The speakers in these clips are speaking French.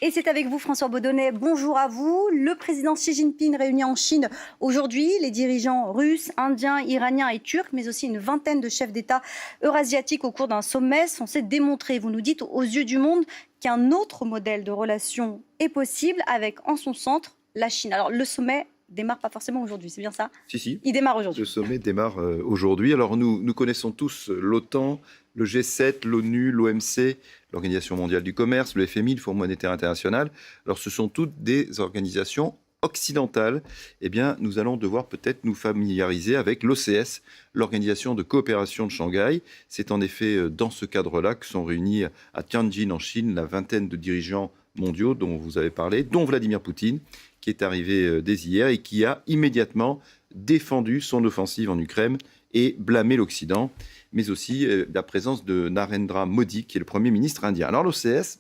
Et c'est avec vous, François Baudonnet. Bonjour à vous. Le président Xi Jinping réunit en Chine aujourd'hui les dirigeants russes, indiens, iraniens et turcs, mais aussi une vingtaine de chefs d'État eurasiatiques au cours d'un sommet censé démontrer, vous nous dites, aux yeux du monde, qu'un autre modèle de relation est possible avec en son centre la Chine. Alors le sommet démarre pas forcément aujourd'hui, c'est bien ça? Si. Il démarre aujourd'hui. Le sommet démarre aujourd'hui. Alors nous connaissons tous l'OTAN, le G7, l'ONU, l'OMC, l'Organisation mondiale du commerce, le FMI, le Fonds monétaire international. Alors ce sont toutes des organisations occidentales. Eh bien, nous allons devoir peut-être nous familiariser avec l'OCS, l'Organisation de coopération de Shanghai. C'est en effet dans ce cadre-là que sont réunis à Tianjin en Chine la vingtaine de dirigeants mondiaux dont vous avez parlé, dont Vladimir Poutine, qui est arrivé dès hier et qui a immédiatement défendu son offensive en Ukraine et blâmé l'Occident, mais aussi la présence de Narendra Modi, qui est le Premier ministre indien. Alors l'OCS,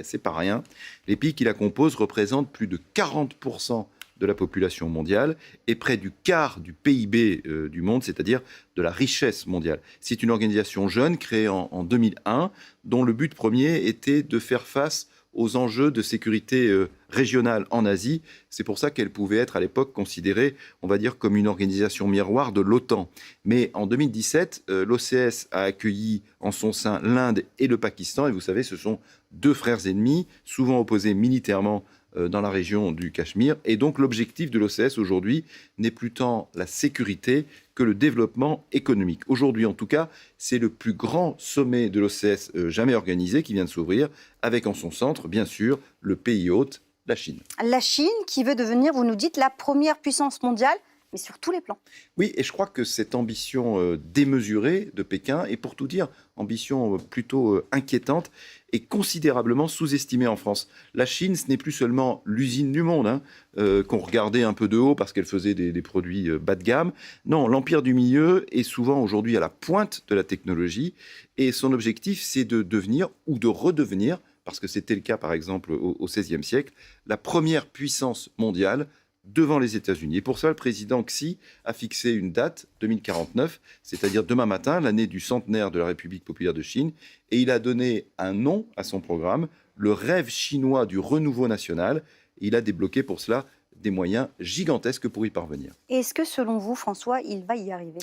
c'est pas rien. Les pays qui la composent représentent plus de 40% de la population mondiale et près du quart du PIB du monde, c'est-à-dire de la richesse mondiale. C'est une organisation jeune, créée en 2001, dont le but premier était de faire face aux enjeux de sécurité régionale en Asie. C'est pour ça qu'elle pouvait être à l'époque considérée, on va dire, comme une organisation miroir de l'OTAN. Mais en 2017, l'OCS a accueilli en son sein l'Inde et le Pakistan. Et vous savez, ce sont deux frères ennemis, souvent opposés militairement dans la région du Cachemire. Et donc l'objectif de l'OCS aujourd'hui n'est plus tant la sécurité que le développement économique. Aujourd'hui, en tout cas, c'est le plus grand sommet de l'OCS jamais organisé qui vient de s'ouvrir, avec en son centre, bien sûr, le pays hôte, la Chine. La Chine qui veut devenir, vous nous dites, la première puissance mondiale, mais sur tous les plans. Oui, et je crois que cette ambition démesurée de Pékin, et pour tout dire, ambition plutôt inquiétante, est considérablement sous-estimée en France. La Chine, ce n'est plus seulement l'usine du monde, qu'on regardait un peu de haut parce qu'elle faisait des produits bas de gamme. Non, l'empire du milieu est souvent aujourd'hui à la pointe de la technologie, et son objectif, c'est de devenir ou de redevenir, parce que c'était le cas par exemple au XVIe siècle, la première puissance mondiale devant les États-Unis. Et pour ça, le président Xi a fixé une date, 2049, c'est-à-dire demain matin, l'année du centenaire de la République populaire de Chine, et il a donné un nom à son programme, le rêve chinois du renouveau national, et il a débloqué pour cela des moyens gigantesques pour y parvenir. Et est-ce que, selon vous, François, il va y arriver?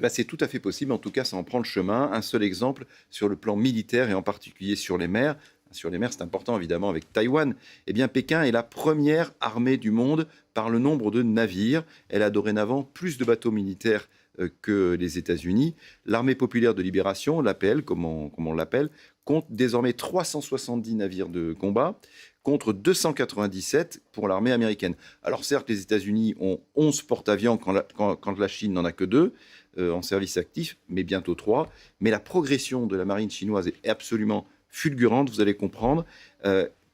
C'est tout à fait possible, en tout cas, ça en prend le chemin. Un seul exemple sur le plan militaire, et en particulier sur les mers. Sur les mers, c'est important évidemment avec Taïwan. Eh bien, Pékin est la première armée du monde par le nombre de navires. Elle a dorénavant plus de bateaux militaires que les États-Unis. L'armée populaire de libération, l'APL, comme on l'appelle, compte désormais 370 navires de combat contre 297 pour l'armée américaine. Alors certes, les États-Unis ont 11 porte-avions quand la Chine n'en a que 2 en service actif, mais bientôt 3. Mais la progression de la marine chinoise est absolument fulgurante, vous allez comprendre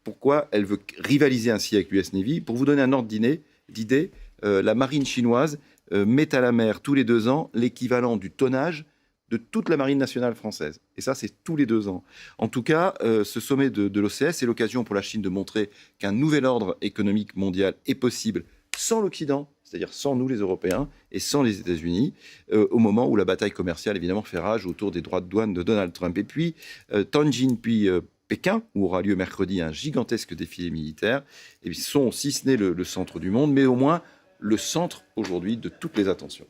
pourquoi elle veut rivaliser ainsi avec l'US Navy. Pour vous donner un ordre d'idée, la marine chinoise met à la mer tous les 2 ans l'équivalent du tonnage de toute la marine nationale française. Et ça, c'est tous les 2 ans. En tout cas, ce sommet de l'OCS est l'occasion pour la Chine de montrer qu'un nouvel ordre économique mondial est possible sans l'Occident, c'est-à-dire sans nous les Européens et sans les États-Unis, au moment où la bataille commerciale évidemment fait rage autour des droits de douane de Donald Trump. Et puis Tianjin, puis Pékin, où aura lieu mercredi un gigantesque défilé militaire, et sont, si ce n'est le centre du monde, mais au moins le centre aujourd'hui de toutes les attentions.